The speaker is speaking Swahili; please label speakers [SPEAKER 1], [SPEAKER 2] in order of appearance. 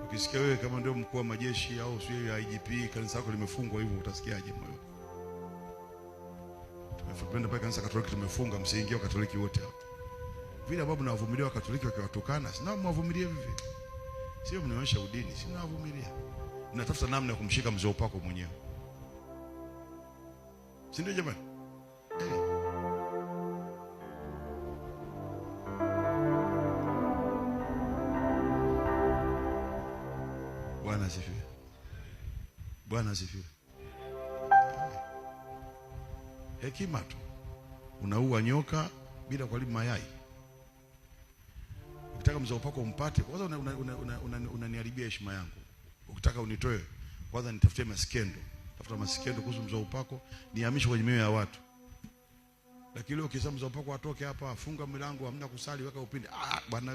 [SPEAKER 1] Ukisikia wewe kama ndio mkuu wa majeshi au sio IGP, kanisa lako limefungwa hivyo, utasikiaje moyo? Tumefupenda pale kanisa Katoliki tumefunga, msiingie wa Katoliki wote hapo. Vile ambavyo mnawavumilia wa Katoliki wakiwatukana, sina mwavumilie vipi? Sio mnaonyesha udini, sina mwavumilia. Mnatafuta namna ya kumshika mzee upako mwenyewe. Si ndio jamani? Bwana asifiwe. Bwana asifiwe. Hekima tu. Unaua nyoka bila kuharibu mayai. Ukitaka mzee upako umpate, kwanza unaniharibia heshima yangu. Ukitaka unitoe, kwanza nitafutie maskendo. Tafuta maskendo kuhusu mzee upako, nihamishe kwenye mioyo ya watu. Lakini leo ukisema mzee upako atoke hapa, funga milango, hamna kusali, weka upinde. Bwana